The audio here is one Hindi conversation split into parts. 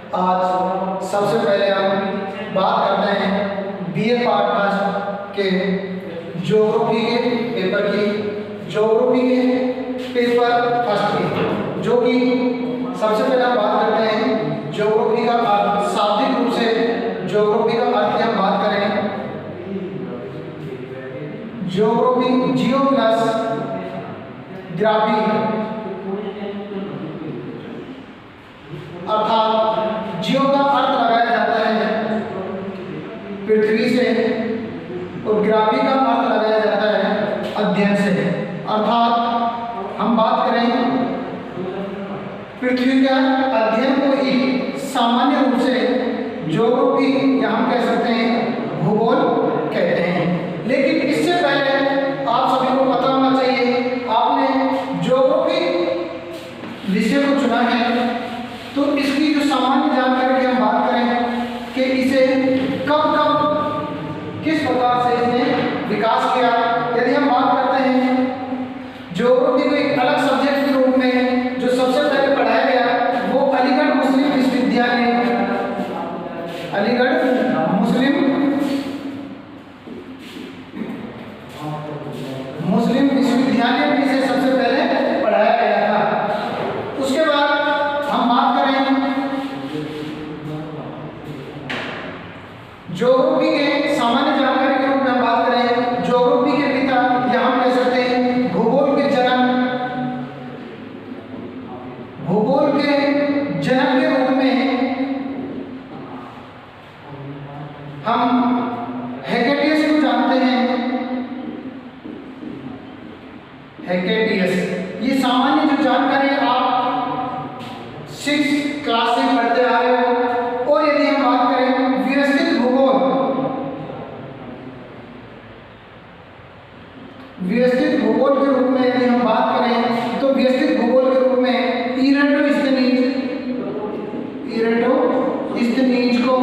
आज सबसे पहले हम बात करते हैं बीए पार्ट फर्स्ट के ज्योग्राफी के पेपर की, ज्योग्राफी के पेपर फर्स्ट की, जो कि सबसे पहले हम बात करते हैं ज्योग्राफी का अर्थ। शाब्दिक रूप से ज्योग्राफी का अर्थ की हम बात करें, ज्योग्राफी जियो प्लस ग्राफी अर्थात जियो का अर्थ लगाया जाता है पृथ्वी से और ग्राफी का अर्थ लगाया जाता है अध्ययन से। अर्थात हम बात करें पृथ्वी का अध्ययन को ही सामान्य रूप से ज्योग्राफी या हम कह सकते हैं भूगोल कहते हैं। लेकिन इससे पहले आप सभी को पता होना चाहिए, आपने ज्योग्राफी विषय को चुना है तो इसकी जो सामान्य जानकारी की हम बात करें कि इसे कब कब किस प्रकार से इसने विकास किया। यदि हम बात करते हैं ज्योग्राफी को एक अलग सब्जेक्ट के रूप में जो सबसे पहले पढ़ाया गया वो अलीगढ़ मुस्लिम विश्वविद्यालय, अलीगढ़ मुस्लिम विश्वविद्यालय में इसे सबसे पहले पढ़ाया गया था। उसके बाद हम बात करें ज्योग्राफी के सामान्य जानकारी के रूप में हम बात करें ज्योग्राफी के पिता या हम कह सकते हैं भूगोल के जनक के रूप में हम हेकेटियस को जानते हैं। हेकेटियस, ये सामान्य जो जानकारी आप 6th क्लास से पढ़ते आ रहे हो। और यदि हम बात करें व्यवस्थित भूगोल के रूप में यदि हम बात करें तो व्यवस्थित भूगोल के रूप में इरेटोस्थनीज को,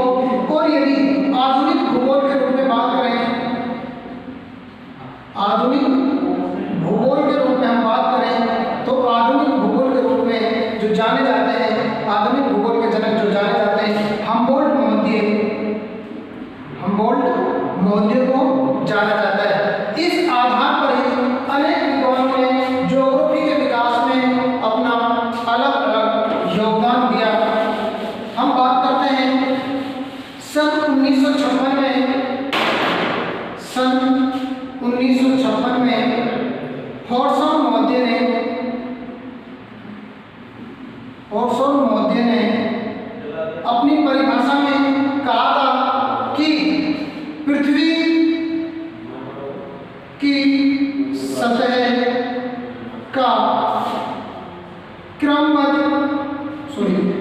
और यदि आधुनिक भूगोल के रूप में बात करें, आधुनिक भूगोल के रूप में हम बात करें तो आधुनिक भूगोल के रूप में जो जाने जाते हैं, आधुनिक भूगोल के जनक जो जाने जाते हैं हम्बोल्ट महोदय को जाना जाता है। इस आधार पर ही अनेक विद्वानों ने ज्योग्राफी के विकास में अपना अलग अलग योगदान दिया। हम बात करते हैं सन 1956 में हॉर्सन महोदय ने अपनी परिभाषा में कहा था कि पृथ्वी की सतह का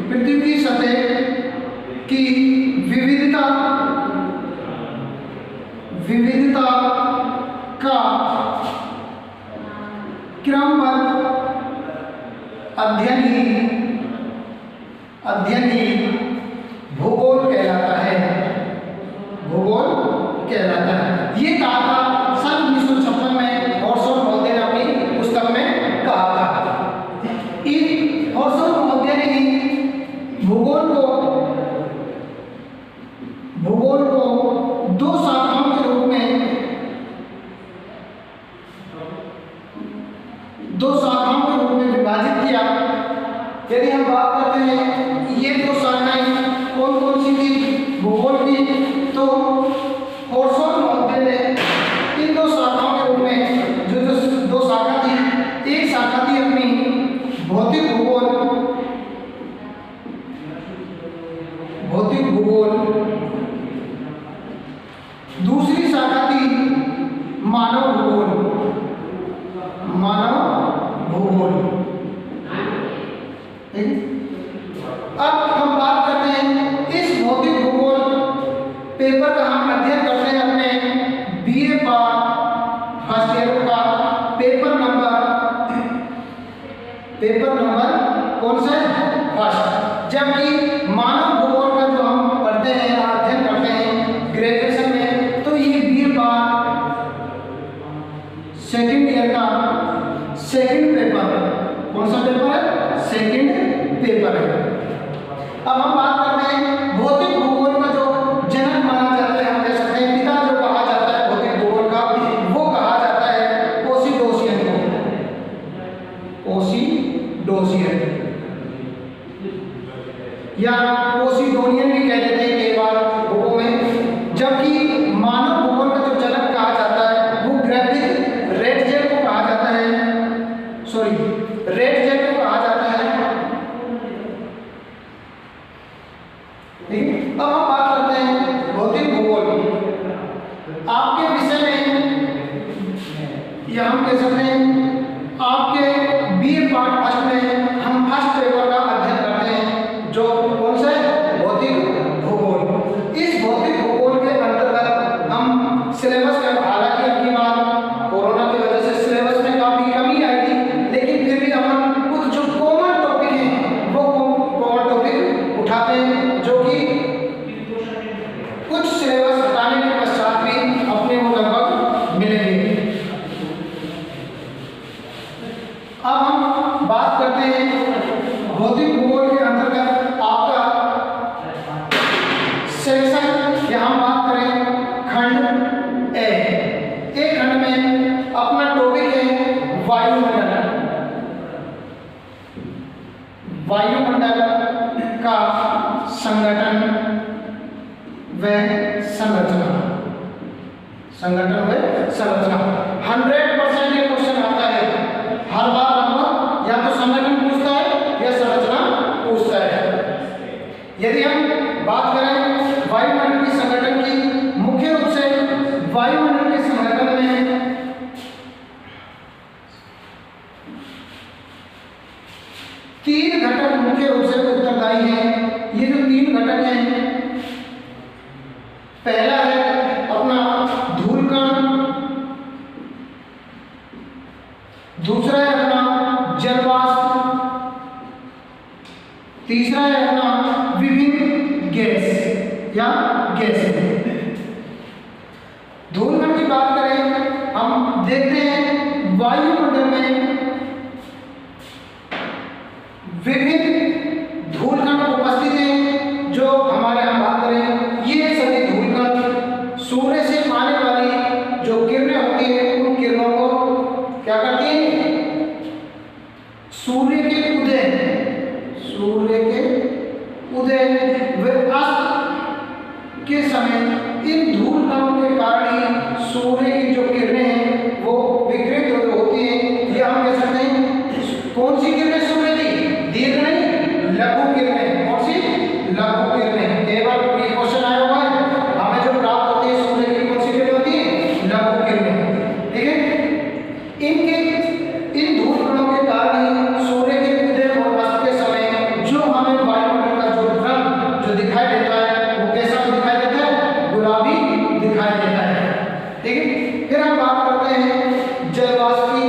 पृथ्वी की सतह की विविधता का क्रमबद्ध अध्ययन ही भूगोल कहलाता है। ये कहा था सन 1956 में हॉर्सन महोदय ने अपनी पुस्तक में कहा था। इन हॉर्सन महोदय ने ही भूगोल को दो शाखाओं के रूप में विभाजित किया। यदि हम बात करते हैं ये दो शाखाएं कौन कौन सी थी भूगोल की, तो हॉर्सन महोदय ने इन दो शाखाओं के रूप में जो दो शाखा थी, एक शाखा थी अपनी भौतिक भूगोल, दूसरी शाखा थी मानव भूगोल। अब हम बात करते हैं इस भौतिक भूगोल पेपर का हम अध्ययन करते हैं अपने बीए पार्ट फर्स्ट ईयर का पेपर नंबर कौन सा है, फर्स्ट। जबकि मानव भूगोल का जो हम पढ़ते हैं अध्ययन करते हैं ग्रेजुएशन में, तो ये बीए पार्ट सेकेंड ईयर का सेकेंड पेपर, कौन सा पेपर है, सेकेंड पेपर है। अब हम बात करते या पोसिडोनियन भी कह देते हैं कई बार बुकों में। जबकि मानव भूगोल का जो जनक कहा जाता है वो ग्रेविथ रेडजेल को कहा जाता है, रेडजेल को कहा जाता है। ठीक है, अब हम बात करते हैं भौतिक भूगोल। आपके विषय में या हम कह सकते हैं आपके बीए पार्ट फर्स्ट में हम फर्स्ट पेपर का अध्ययन करते हैं, जो कौन सा है, भौतिक भूगोल। इस भौतिक भूगोल के अंतर्गत हम सिलेबस का, हालांकि अब की बार कोरोना की वजह से सिलेबस में काफी कमी आई थी, लेकिन फिर भी हम कुछ जो कॉमन टॉपिक हैं वो कॉमन टॉपिक उठाते हैं, जो कि कुछ सिलेबस हटाने के पश्चात भी अपने को लगभग मिलेंगे। अब हम बात करते हैं भौतिक भूगोल के अंतर्गत आपका सेक्शन, या हम बात करें खंड ए। एक खंड में अपना टॉपिक है वायुमंडल। वायुमंडल का संगठन व संरचना। संगठन व संरचना 100% ये क्वेश्चन आता है हर बार। लगभग या तो संगठन पूछता है या संरचना पूछता है। यदि हम बात करें वायुमंडल की संगठन की, मुख्य रूप से वायुमंडल के संगठन में 3 घटक मुख्य रूप से उत्तरदायी हैं। ये जो 3 घटक हैं, पहला है अपना धूल कण, दूसरा है अपना जलवाष्प, तीसरा है अपना विभिन्न गैस या गैसें। धूल कण की बात करें, हम देखते हैं वायुमंडल में विभिन्न धूल कण उपस्थित हैं। जो हमारे हम बात करें, ये सभी धूल कण सूर्य से आने वाली जो किरणें होती हैं उन किरणों को क्या करती हैं, सूर्य के उदय व अस्त के समय इन धूल कणों के कारण ही सूर्य की जो किरणें हैं वो विकिरित होती हैं। ये हम कह सकते हैं कौन सी किरणें सूर्य की, दीर्घ नहीं, लघु किरणें। कौन सी, लघु किरणें। केवल ये क्वेश्चन आया हुआ है, हमें जो प्राप्त होती है सूर्य की कौन सी किरणें होती है, लघु किरणें। ठीक है, इन धूल कणों के कारण ही सूर्य के उदय और अस्त के समय जो हमें वायुमंडल का जो रंग जो दिखाई देता है वो कैसा दिखाई देता है, गुलाबी दिखाई देता है। ठीक है, फिर हम बात करते हैं जलवाष्प की।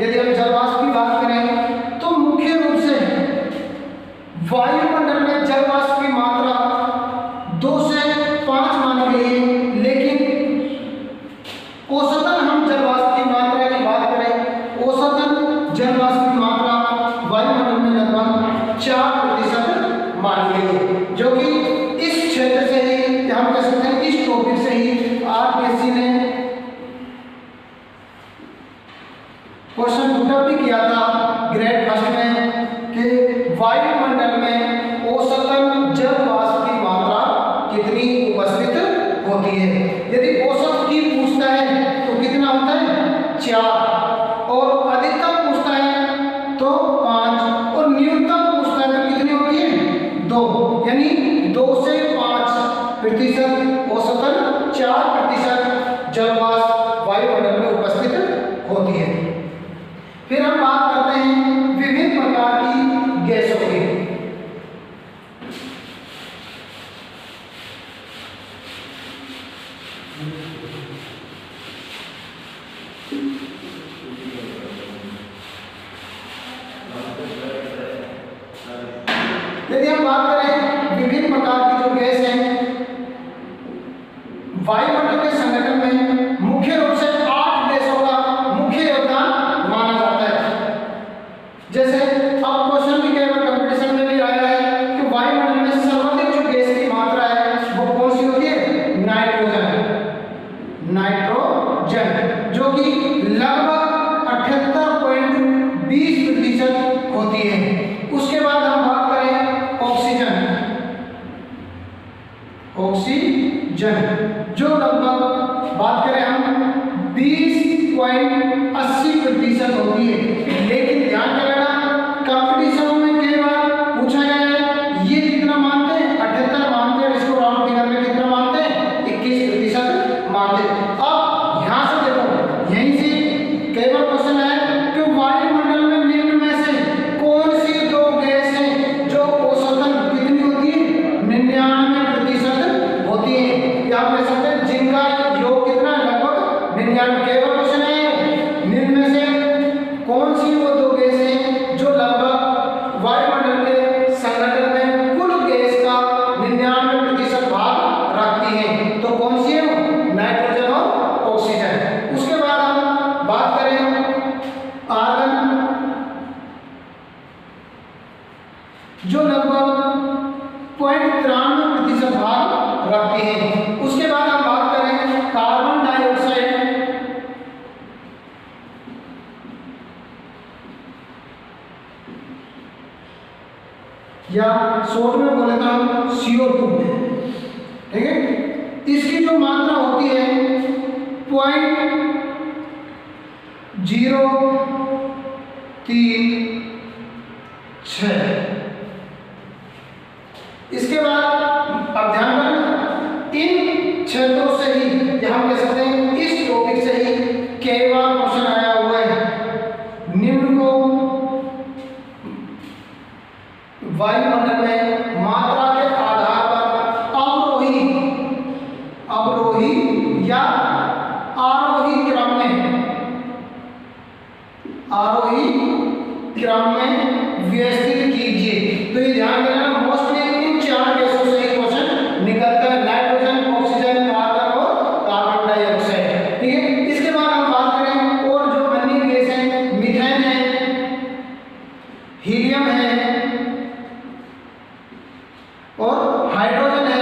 यदि हम जलवाष्प की बात करें तो मुख्य रूप से वायुमंडल में जलवाष्प की मात्रा 2 से 5 मानी गई है, लेकिन औसतन हम जलवाष्प की मात्रा की बात करें, औसतन जलवाष्प की मात्रा वायुमंडल में लगभग 4% मानी गई है। जो कि इस क्षेत्र से ही, हम कह सकते हैं इस टॉपिक से ही आरपीएससी ने क्वेश्चन पुटअप भी किया था ग्रेड फर्स्ट में कि वायुमंडल में औसतन जलवाष्प की मात्रा कितनी उपस्थित होती है। यदि औसत की पूछता है तो कितना होता है, 4, और अधिकतम पूछता है तो 5, और न्यूनतम पूछता है तो कितनी होती है, 2। यानी 2 से 5% औसतन 4% जलवाष्प वायुमंडल में उपस्थित होती है। फिर हम बात करते हैं विभिन्न प्रकार की गैसों की। यदि हम बात करें विभिन्न प्रकार की जो गैस हैं, वायुमंडल के संगठन में मुख्य रूप से 8 गैसों का मुख्य योगदान माना जाता है। जैसे अब क्वेश्चन भी केवल कंपटीशन में भी आया है कि वायुमंडल में सर्वाधिक जो गैस की मात्रा है वो कौन सी होती है, नाइट्रोजन, जो कि लगभग 78.20% होती है। उसके बाद हम बात करें ऑक्सीजन। जो लगभग 0.93% भाग रखती हैं। उसके बाद हम बात करें कार्बन डाइऑक्साइड, या शॉर्ट में बोले तो हम CO2, ठीक है। इसकी जो मात्रा होती है 0.036। इसके बाद अब ध्यान रखना, इन क्षेत्रों से ही या हम कह सकते हैं इस टॉपिक से ही कई बार क्वेश्चन आया हुआ है। निम्न को वायुमंडल में मात्रा के आधार पर अवरोही या आरोही क्रम में व्यवस्थित कीजिए। तो ये ध्यान देना, मोस्टली इन 4 गैसों से ही क्वेश्चन निकलता है, नाइट्रोजन, ऑक्सीजन, कार्बन और कार्बन डाइऑक्साइड, ठीक है। इसके बाद हम बात करें और जो अन्य गैस हैं, मीथेन है, हीलियम है और हाइड्रोजन है।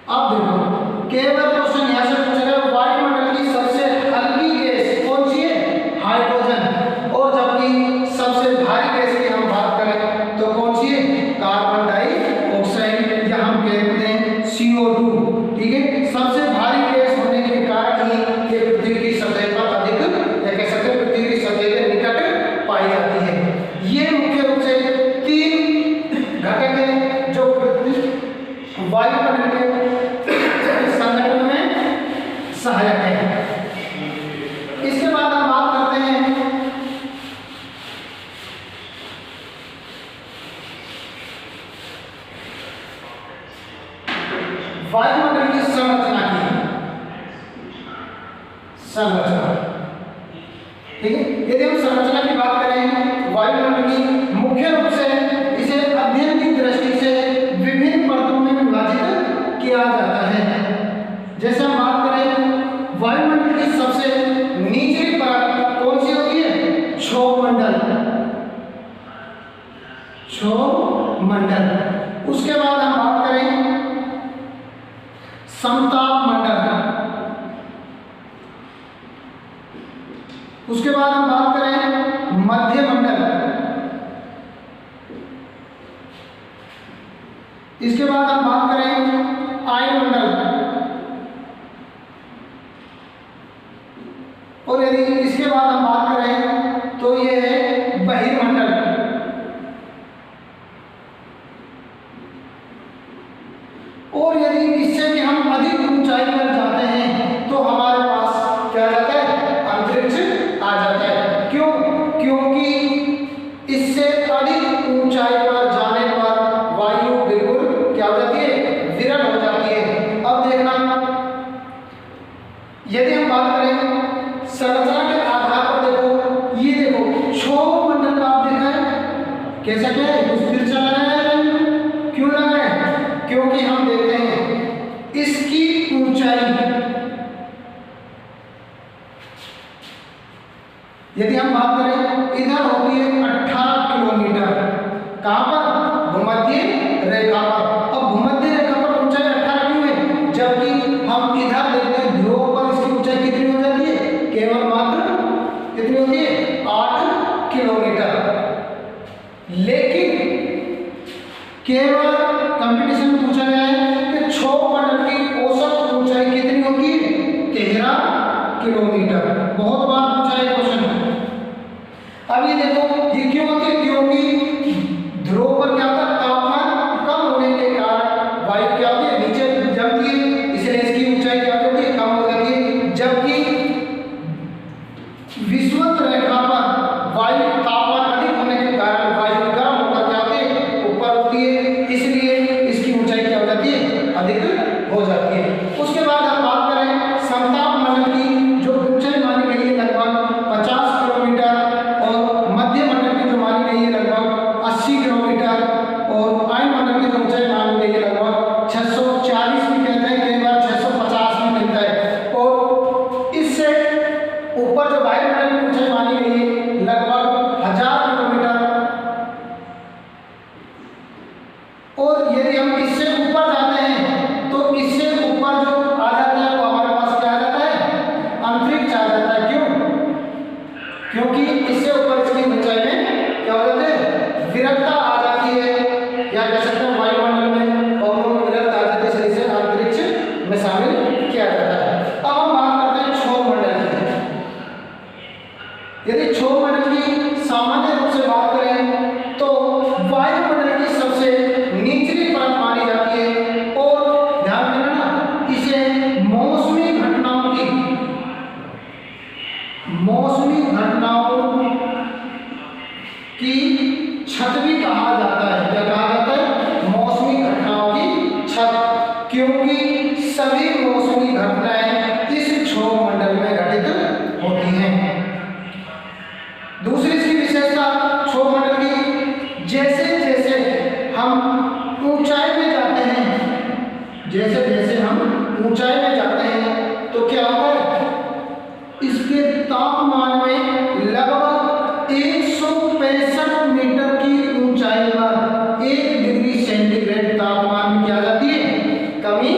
अब देखो केवल क्वेश्चन यहां से पूछेगा वायुमंडल की सबसे हल्की गैस कौन सी है? हाइड्रोजन। और जबकि सबसे भारी गैस की हम बात करें तो कौन सी है? कार्बन डाइऑक्साइड, या हम कहते हैं CO2, ठीक है। सबसे भारी गैस होने के कारण ही ये पृथ्वी की सतह पर अधिक, या कह सकते हैं पृथ्वी की सतह के निकट पाई जाती है। ये मुख्य रूप से 3 घटक हैं जो वायुमंडल के संगठन में सहायक है। इसके बाद हम बात करते हैं वायुमंडल की संरचना की, ठीक है। यदि हम संरचना की बात करें वायुमंडल की, मुख्य रूप से इसे अध्ययन की दृष्टि से विभिन्न परतों में विभाजित किया जाता है। जैसे हम बात करें वायुमंडल की सबसे निचली परत कौन सी होती है? क्षोभमंडल। उसके बाद हम बात करें समताप मंडल। उसके बाद हम बात करें मध्य मंडल। इसके बाद हम बात करें आयनमंडल। और यदि इसके बाद हम बात करें तो ये है बहिर्मंडल। और यदि इससे भी हम अधिक ऊंचाई पर जाते हैं तो हमारे पास क्या जाता है? अंतरिक्ष आ जाता है। क्यों? क्योंकि इससे अधिक ऊंचाई पर जाने पर वायु बिल्कुल क्या हो जाती है? विरल हो जाती है। अब देखना, यदि हम बात करें संरचना के आधार पर, देखो ये देखो क्षोभमंडल का आप देखा है कैसा, क्या है? कुछ तिरछा लगाया है। क्यों लगाया है? क्योंकि हम देखते हैं इसकी ऊंचाई, यदि हम बात करें इधर होती है 18 किलोमीटर। कहां पर? भूमध्य रेखा पर। अब भूमध्य रेखा पर ऊंचाई 18 क्यों है? जबकि हम इधर देखते हैं ध्रुव पर इसकी ऊंचाई कितनी हो जाती है? केवल मात्र कितनी होती है? 8 किलोमीटर। लेकिन केवल कंपटीशन में पूछा गया है कि क्षोभमंडल की औसत ऊंचाई कितनी होगी? 13 किलोमीटर। बहुत बार पूछा है क्वेश्चन। अब ये देखो ये क्यों होती है? क्योंकि ध्रुव पर क्या होता है? तापमान कम होने के कारण वायु क्या होती है? नीचे जमती है, इसलिए इसकी ऊंचाई क्या होती है? कम हो जाती है। जबकि विषुवत रेखा पर वायु तापमान अधिक होने के कारण वायु गर्म होकर क्या होती है? ऊपर उठती है, इसलिए इसकी ऊंचाई क्या हो जाती है? अधिक हो जाती है। उसके बाद हम बात करें समताप मंडल की, जो ऊंचाई मानी गई है छत भी कहा जाता है। क्या कहा जाता है? मौसमी घटनाओं की छत, क्योंकि सभी मौसमी घटनाएं इस क्षोभ मंडल में घटित होती हैं। दूसरी इसकी विशेषता क्षोभ मंडल की, जैसे जैसे हम ऊंचाई में जाते हैं, जैसे जैसे हम ऊंचाई में जाते हैं तो क्या होता है? इसके तापमान में लगभग 165 मीटर की ऊंचाई पर 1 डिग्री सेंटीग्रेड तापमान में क्या जाती है? कमी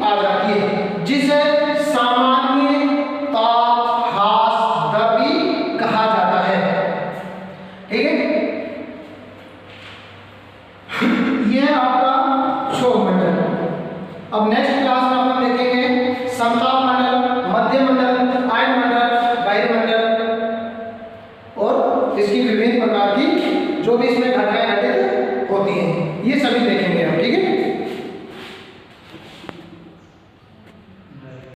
आ जाती है, जिसे सामान्य तापहास दर भी कहा जाता है। ठीक है, यह आपका क्षोभ मंडल। अब नेक्स्ट क्लास में हम देखेंगे समताप मंडल, मध्य मंडल, आयन मंडल, वायुमंडल और इसकी विभिन्न प्रकार की जो भी इसमें घटनाएं